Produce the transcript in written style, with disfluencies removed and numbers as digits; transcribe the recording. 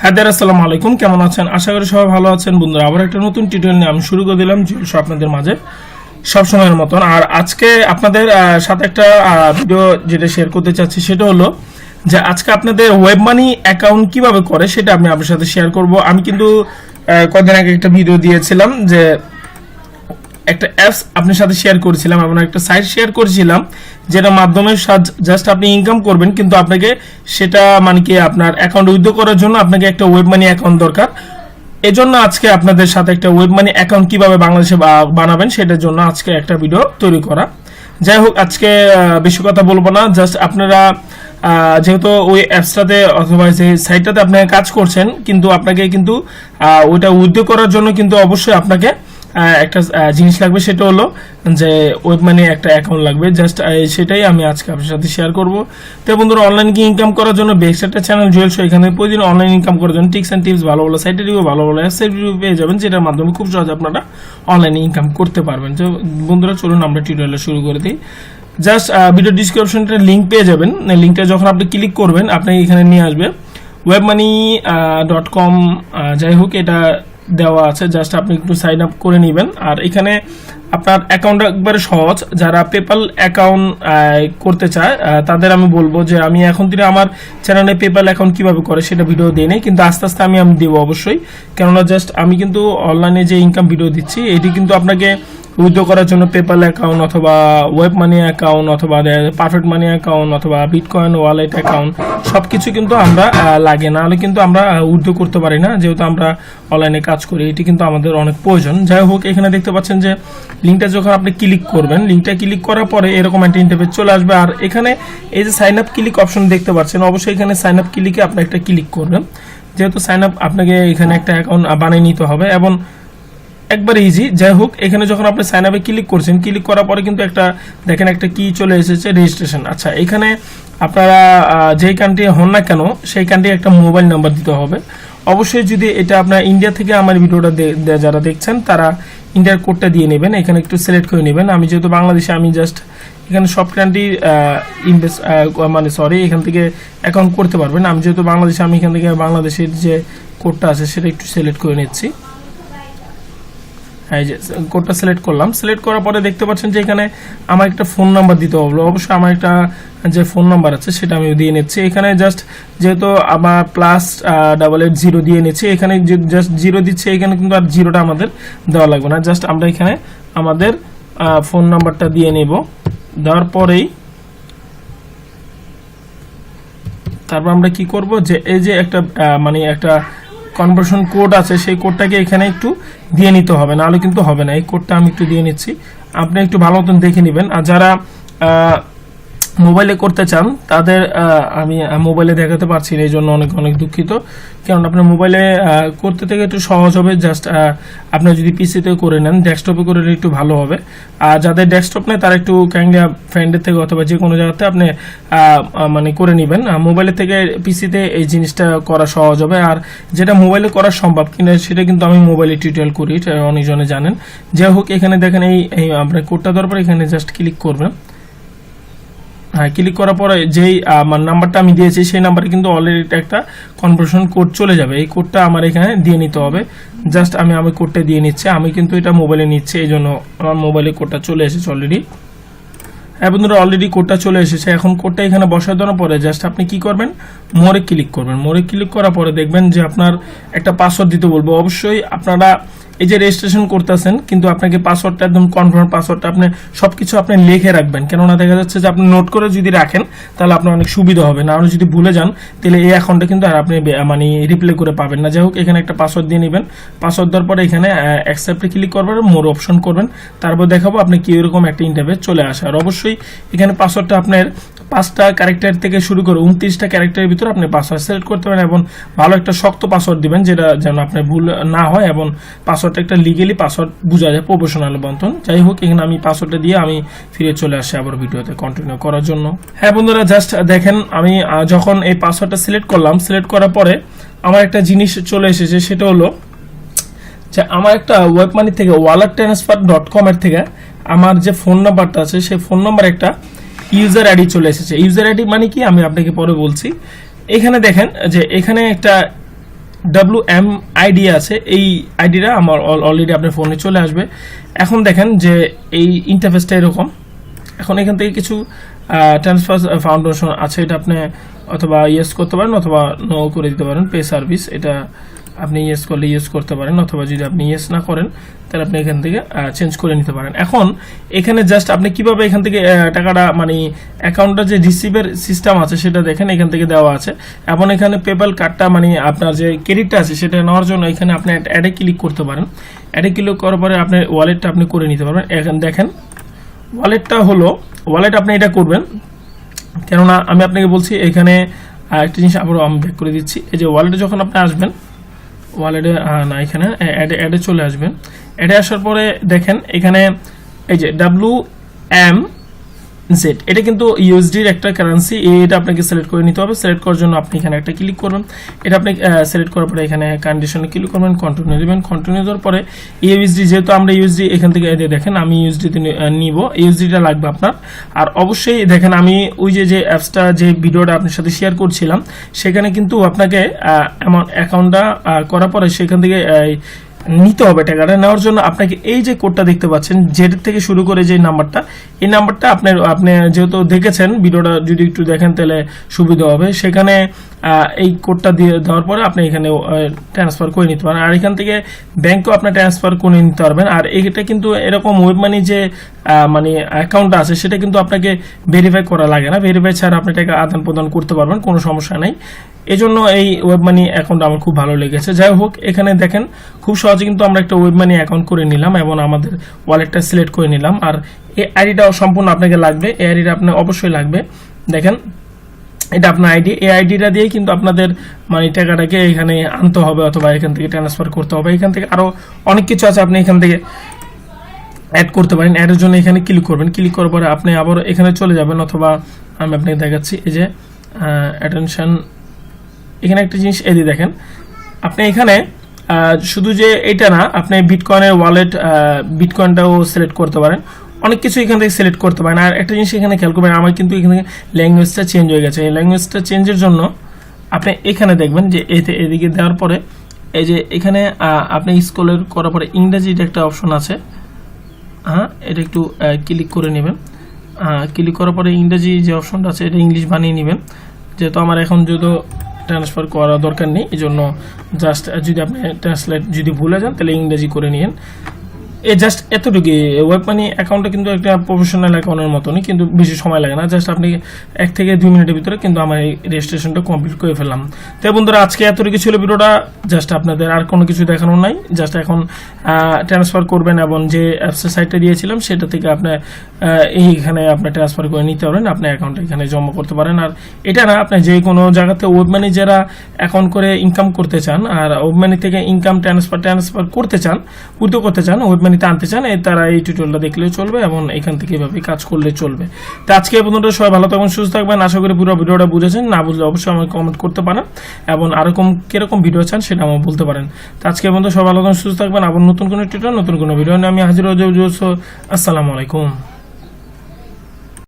হ্যাঁ আসসালামু আলাইকুম, কেমন আছেন? আশা করি সবাই ভালো আছেন। বন্ধুরা, আবার একটা নতুন টিউটোরিয়াল নিয়ে আমি শুরু করে দিলাম আপনাদের মাঝে সব সময়ের মতন। আর আজকে আপনাদের সাথে একটা ভিডিও যেটা শেয়ার করতে চাচ্ছি সেটা হলো যে আজকে আপনাদের ওয়েব মানি অ্যাকাউন্ট কিভাবে করে সেটা আমি আপনার সাথে শেয়ার করব। আমি কিন্তু কয়েকদিন আগে একটা ভিডিও দিয়েছিলাম যে একটা অ্যাপস আপনার সাথে শেয়ার করেছিলাম এবং একটা সাইট শেয়ার করেছিলাম যেটার মাধ্যমে জাস্ট আপনি ইনকাম করবেন, কিন্তু আপনাকে সেটা মানে কি আপনার অ্যাকাউন্ট উইথড্র করার জন্য আপনাকে একটা ওয়েব মানি অ্যাকাউন্ট দরকার। এজন্য আজকে আপনাদের সাথে একটা ওয়েব মানি অ্যাকাউন্ট কিভাবে বাংলাদেশে বানাবেন সেটার জন্য আজকে একটা ভিডিও তৈরি করা। যাই হোক, আজকে বেশি কথা বলবো না, জাস্ট আপনারা যেহেতু ওই অ্যাপসটাতে অথবা যে সাইটটাতে আপনারা কাজ করছেন, কিন্তু আপনাকে কিন্তু ওইটা উইথড্র করার জন্য কিন্তু অবশ্যই আপনাকে একটা জিনিস লাগবে, সেটা হলো যে ওয়েব মানি একটা অ্যাকাউন্ট লাগবে। জাস্ট সেটাই আমি আজকে আপনার সাথে শেয়ার করব। তো বন্ধুরা, অনলাইন কি ইনকাম করার জন্য বেস্ট একটা চ্যানেল জুয়েল শো, এখানে প্রতিদিন অনলাইন ইনকাম করার জন্য টিপস অ্যান্ড টিপস, ভালো ভালো সাইটের রিভিউ, ভালো ভালো অ্যাপসের রিভিউ পেয়ে যাবেন, যেটার মাধ্যমে খুব সহজে আপনারা অনলাইনে ইনকাম করতে পারবেন। তো বন্ধুরা, চলুন আমরা টিউটোরিয়াল শুরু করে দিই। জাস্ট ভিডিও ডিসক্রিপশনটা লিঙ্ক পেয়ে যাবেন। লিঙ্কটা যখন আপনি ক্লিক করবেন আপনাকে এখানে নিয়ে আসবে webmoney.com। যাই হোক, এটা দেওয়া আছে, জাস্ট আপনি একটু সাইন আপ করে নেবেন। আর এখানে আপনার অ্যাকাউন্ট একবারে সহজ। যারা পেপাল অ্যাকাউন্ট করতে চায় তাদের আমি বলবো যে আমি এখন থেকে আমার চ্যানেলে পেপাল অ্যাকাউন্ট কিভাবে করে সেটা ভিডিও দিই নাই, কিন্তু আস্তে আস্তে আমি দেবো অবশ্যই। কেননা জাস্ট আমি কিন্তু অনলাইনে যে ইনকাম ভিডিও দিচ্ছি এটি কিন্তু আপনাকে উইথড্র করার জন্য পেপাল অ্যাকাউন্ট অথবা ওয়েব মানি অ্যাকাউন্ট অথবা পারফেক্ট মানি অ্যাকাউন্ট অথবা বিটকয়েন ওয়ালেট অ্যাকাউন্ট সবকিছু কিন্তু আমরা লাগে না, হলে কিন্তু আমরা উইথড্র করতে পারি না, যেহেতু আমরা অনলাইনে কাজ করি। এটি কিন্তু আমাদের অনেক প্রয়োজন। যাই হোক, এখানে দেখতে পাচ্ছেন যে লিঙ্কটা যখন আপনি ক্লিক করবেন, লিঙ্কটা ক্লিক করার পরে এরকম একটা ইন্টারফেস চলে আসবে। আর এখানে এই যে সাইন আপ ক্লিক অপশন দেখতে পাচ্ছেন, অবশ্যই এখানে সাইন আপ ক্লিকে আপনি একটা ক্লিক করবেন, যেহেতু সাইন আপ আপনাকে এখানে একটা অ্যাকাউন্ট বানিয়ে নিতে হবে এবং একবার ইজি। যাই হোক, এখানে যখন আপনি সাইন আপে ক্লিক করছেন, ক্লিক করার পরে কিন্তু একটা দেখেন একটা কি চলে এসেছে, রেজিস্ট্রেশন। আচ্ছা, এখানে আপনারা যেই কান্ট্রি হন না কেন সেই কান্ট্রি একটা মোবাইল নাম্বার দিতে হবে অবশ্যই। যদি এটা আপনার ইন্ডিয়া থেকে আমার ভিডিওটা যারা দেখছেন তারা ইন্ডিয়ার কোডটা দিয়ে নেবেন, এখানে একটু সিলেক্ট করে নেবেন। আমি যেহেতু বাংলাদেশে, আমি জাস্ট এখানে সব কান্ট্রি এখান থেকে অ্যাকাউন্ট করতে পারবেন। আমি যেহেতু বাংলাদেশে, আমি এখান থেকে বাংলাদেশের যে কোডটা আছে সেটা একটু সিলেক্ট করে নিচ্ছি। হ্যাঁ, যে কোডটা সিলেক্ট করলাম। সিলেক্ট করার পরে দেখতে পাচ্ছেন যে এখানে আমার একটা ফোন নাম্বার দিতে হবে। অবশ্যই আমার একটা যে ফোন নাম্বার আছে সেটা আমি দিয়ে নিচ্ছি। এখানে জাস্ট যেহেতু আমার +880 দিয়ে নিচ্ছি, এখানে জাস্ট 0 দিচ্ছে, এখানে কিন্তু আর 0টা আমাদের দেওয়া লাগবে না। জাস্ট আমরা এখানে আমাদের ফোন নাম্বারটা দিয়ে নেব। দেওয়ার পরেই তারপর আমরা কি করব যে এই যে একটা মানে একটা কনভার্সন কোড আছে, সেই কোডটাকে এখানে একটু দিয়ে নিতে হবে, নাহলে কিন্তু হবে না। এই কোডটা আমি একটু দিয়ে নিচ্ছি, আপনি একটু ভালো মতন দেখে নেবেন। আর যারা মোবাইলে করতে চান তাদের আমি মোবাইলে দেখাতে পারছি না, এই জন্য অনেক অনেক দুঃখিত। কারণ আপনার মোবাইলে করতে থেকে একটু সহজ হবে। জাস্ট আপনি যদি পিসিতে করে নেন, ডেস্কটপে করে নিলে একটু ভালো হবে। আর যাদের ডেস্কটপ নেই তারা একটু কাইন্ডলি ফ্রেন্ডের থেকে অথবা যে কোনো জায়গাতে আপনি মানে করে নেবেন। মোবাইলের থেকে পিসিতে এই জিনিসটা করা সহজ হবে। আর যেটা মোবাইলে করা সম্ভব কিনা সেটা কিন্তু আমি মোবাইলে টিউটোরিয়াল করি, অনেকজনে জানেন। যাই হোক, এখানে দেখেন এই আপনার কোডটা দেওয়ার পর এখানে জাস্ট ক্লিক করবেন। হ্যাঁ, ক্লিক করার পরে যেই আমার নাম্বারটা আমি দিয়েছি সেই নাম্বারে কিন্তু অলরেডি একটা কনভার্সন কোড চলে যাবে। এই কোডটা আমার এখানে দিয়ে নিতে হবে। জাস্ট আমি কোডটা দিয়ে নিচ্ছি। আমি কিন্তু এটা মোবাইলে নিচ্ছি, এই জন্য আমার মোবাইলে কোডটা চলে এসেছে অলরেডি। হ্যাঁ বন্ধুরা, অলরেডি কোডটা চলে এসেছে। এখন কোডটা এখানে বসায় দেওয়ার পরে জাস্ট আপনি কি করবেন, মোরে ক্লিক করবেন। মোরে ক্লিক করার পরে দেখবেন যে আপনার একটা পাসওয়ার্ড দিতে বলবো। অবশ্যই আপনারা এই যে রেজিস্ট্রেশন করতেছেন, কিন্তু আপনাকে পাসওয়ার্ডটা একদম কনফার্ম পাসওয়ার্ডটা আপনি সবকিছু আপনি লিখে রাখবেন। কেননা দেখা যাচ্ছে যে আপনি নোট করে যদি রাখেন তাহলে আপনার অনেক সুবিধা হবে, না হলে যদি ভুলে যান তাহলে এই অ্যাকাউন্টটা কিন্তু আর আপনি মানে রিপ্লে করে পাবেন না। যাই হোক, এখানে একটা পাসওয়ার্ড দিয়ে নেবেন। পাসওয়ার্ড দেওয়ার পরে এখানে অ্যাকসেপ্টে ক্লিক করবেন, মোর অপশন করবেন। তারপর দেখাবো আপনি কি এরকম একটা ইন্টারফেস চলে আসে। আর অবশ্যই এখানে পাসওয়ার্ডটা আপনার 5টা ক্যারেক্টার থেকে শুরু করে 29টা ক্যারেক্টারের ভিতরে আপনি পাসওয়ার্ড সিলেক্ট করতে পারেন এবং ভালো একটা শক্ত পাসওয়ার্ড দিবেন, যেটা যেন আপনার ভুল না হয় এবং পাসওয়ার্ডটা একটা লিগেলি পাসওয়ার্ড বোঝা যায়, প্রফেশনাল বন্ধন। যাই হোক, এখানে আমি পাসওয়ার্ডটা দিয়ে আমি ফিরে চলে আসি আবার ভিডিওতে কন্টিনিউ করার জন্য। হ্যাঁ বন্ধুরা, জাস্ট দেখেন আমি যখন এই পাসওয়ার্ডটা সিলেক্ট করলাম, সিলেক্ট করার পরে আমার একটা জিনিস চলে এসেছে, সেটা হলো যে আমার একটা ওয়েব মানি থেকে wallettransfer.com এর থেকে আমার যে ফোন নাম্বারটা আছে সেই ফোন নাম্বার একটা ইউজার আইডি চলে এসেছে। ইউজার আইডি মানে কি আমি আপনাকে পরে বলছি। এখানে দেখেন যে এখানে একটা WM আইডি আছে, এই আইডিটা আমার অলরেডি আপনার ফোনে চলে আসবে। এখন দেখেন যে এই ইন্টারফেসটা এরকম। এখন এখান থেকে কিছু ট্রান্সফার ফাউন্ডেশন আছে, এটা আপনি অথবা ইয়েস করতে পারেন অথবা নো করে দিতে পারেন। পে সার্ভিস এটা আপনি ইয়েস করলে ইয়েস করতে পারেন, অথবা যদি আপনি ইয়েস না করেন তাহলে আপনি এখান থেকে চেঞ্জ করে নিতে পারেন। এখন এখানে জাস্ট আপনি কিভাবে এখান থেকে টাকাটা মানে অ্যাকাউন্টটা যে রিসিভের সিস্টেম আছে সেটা দেখেন এখান থেকে দেওয়া আছে। এবং এখানে পেপ্যাল কার্ডটা মানে আপনার যে ক্রেডিটটা আছে সেটা নেওয়ার জন্য এখানে আপনি অ্যাডে ক্লিক করতে পারেন। অ্যাডে ক্লিক করার পরে আপনার ওয়ালেটটা আপনি করে নিতে পারবেন। এখানে দেখেন ওয়ালেটটা হলো, ওয়ালেট আপনি এটা করবেন, কেননা আমি আপনাকে বলছি এখানে একটা জিনিস আবারও আমি ব্যাক করে দিচ্ছি। এই যে ওয়ালেটে যখন আপনি আসবেন, ওয়ালেটে না এখানে অ্যাডে চলে আসবেন। অ্যাডে আসার পরে দেখেন এখানে এই যে WMZ, এটা কিন্তু ইউএসডির একটা কারেন্সি, এটা আপনাকে সিলেক্ট করে নিতে হবে। সিলেক্ট করার জন্য আপনি এখানে একটা ক্লিক করবেন। এটা আপনি সিলেক্ট করার পরে এখানে কন্ডিশনে ক্লিক করবেন, কন্টিনিউ দিবেন। কন্টিনিউ দেওয়ার পরে ইউএসডি, যেহেতু আমরা ইউএসডি এখান থেকে দেখেন আমি ইউএসডিতে নিব, ইউএসডিটা লাগবে আপনার। আর অবশ্যই দেখেন আমি ওই যে অ্যাপসটা যে ভিডিওটা আপনার সাথে শেয়ার করছিলাম সেখানে কিন্তু আপনাকে এমন অ্যাকাউন্টটা করার পরে সেখান থেকে নিতে হবে। টাকাটা নেওয়ার জন্য আপনাকে এই যে কোডটা দেখতে পাচ্ছেন, জেড থেকে শুরু করে যে নাম্বারটা, এই নাম্বারটা আপনি যেহেতু দেখেছেন ভিডিওটা, যদি একটু দেখেন তাহলে সুবিধা হবে। সেখানে এই কোডটা দিয়ে দেওয়ার পরে আপনি এখানে ট্রান্সফার করে নিতে পারেন। আর এখান থেকে ব্যাংকেও আপনি ট্রান্সফার করে নিতে পারবেন। আর এটা কিন্তু এরকম ওয়েব মানি যে মানে অ্যাকাউন্টটা আছে সেটা কিন্তু আপনাকে ভেরিফাই করা লাগে না, ভেরিফাই ছাড়া আপনি টাকা আদান প্রদান করতে পারবেন, কোনো সমস্যা নেই। এই জন্য এই ওয়েব মানি অ্যাকাউন্ট আমার খুব ভালো লেগেছে। যাই হোক, এখানে দেখেন খুব সহজে কিন্তু আমরা একটা ওয়েব মানি অ্যাকাউন্ট করে নিলাম এবং আমাদের ওয়ালেটটা সিলেক্ট করে নিলাম। আর এই আইডিটাও সম্পূর্ণ আপনাকে লাগবে, এই আইডিটা আপনার অবশ্যই লাগবে। দেখেন এটা আপনার আইডি, এই আইডিটা দিয়ে কিন্তু আপনাদের মানে টাকাটাকে এখানে আনতে হবে অথবা এখান থেকে ট্রান্সফার করতে হবে। এখান থেকে আরো অনেক কিছু আছে, আপনি এখান থেকে অ্যাড করতে পারেন। অ্যাডের জন্য এখানে ক্লিক করবেন, ক্লিক করার পরে আপনি আবার এখানে চলে যাবেন, অথবা আমি আপনাকে দেখাচ্ছি এই যে অ্যাটেনশন, এখানে একটা জিনিস এই দেখেন আপনি এখানে শুধু যে এটা না, আপনি বিটকয়েনের ওয়ালেট, বিটকয়েনটাও সিলেক্ট করতে পারেন, অনেক কিছু এখান থেকে সিলেক্ট করতে পারেন। আর একটা জিনিস এখানে খেয়াল করবেন, আমার কিন্তু এখানে ল্যাঙ্গুয়েজটা চেঞ্জ হয়ে গেছে। এই ল্যাঙ্গুয়েজটা চেঞ্জের জন্য আপনি এখানে দেখবেন যে এদিকে দেওয়ার পরে এই যে এখানে আপনি স্ক্রল করার পরে ইংরেজির একটা অপশন আছে, হ্যাঁ এটা একটু ক্লিক করে নেবেন। ক্লিক করার পরে ইংরেজি যে অপশনটা আছে এটা ইংলিশ বানিয়ে নেবেন, যেহেতু আমার এখন যদি ট্রান্সফার করা দরকার নেই, এই জন্য জাস্ট যদি আপনি ট্রান্সলেট যদি ভুলে যান তাহলে ইংরেজি করে নিন। জাস্ট এতটুকু। ওয়েব মানি অ্যাকাউন্টটা কিন্তু একটা প্রফেশনাল অ্যাকাউন্টের মতনই, কিন্তু বেশি সময় লাগে না, জাস্ট আপনি 1 থেকে 2 মিনিটের ভিতরে কিন্তু আমার এই রেজিস্ট্রেশনটা কমপ্লিট করে ফেললাম। তো বন্ধুরা, আজকে এতটুকু ছিল ভিডিওটা, জাস্ট আপনাদের আর কোনো কিছু দেখানো নাই, জাস্ট এখন ট্রান্সফার করবেন এবং যে অ্যাপসের সাইটটা দিয়েছিলাম সেটা থেকে আপনি এইখানে আপনি ট্রান্সফার করে নিতে পারেন, আপনার অ্যাকাউন্টে এখানে জমা করতে পারেন। আর এটা না, আপনি যে কোনো জায়গাতে ওয়েব মানি যারা অ্যাকাউন্ট করে ইনকাম করতে চান আর ওয়েব মানি থেকে ইনকাম ট্রান্সফার করতে চান, উইথড্র করতে চান, ওয়েব মানি আনতে চান, তারা এই টিউটোরিয়ালটা দেখলেও চলবে এবং এখান থেকে এভাবে কাজ করলে চলবে। তো আজকে এই পর্যন্ত, সবাই ভালো থাকবেন, সুস্থ থাকবেন। আশা করি পুরো ভিডিওটা বুঝেছেন, না বুঝলে অবশ্যই আমাকে কমেন্ট করতে পারেন এবং আরো কিরকম ভিডিও চান সেটা আমাকে বলতে পারেন। তো আজকে এই পর্যন্ত, সবাই ভালো থাকবেন, সুস্থ থাকবেন। আবার নতুন কোনো টিউটোরিয়াল, নতুন কোনো ভিডিও নিয়ে আমি হাজির হয়ে যাবো। আসসালামু আলাইকুম।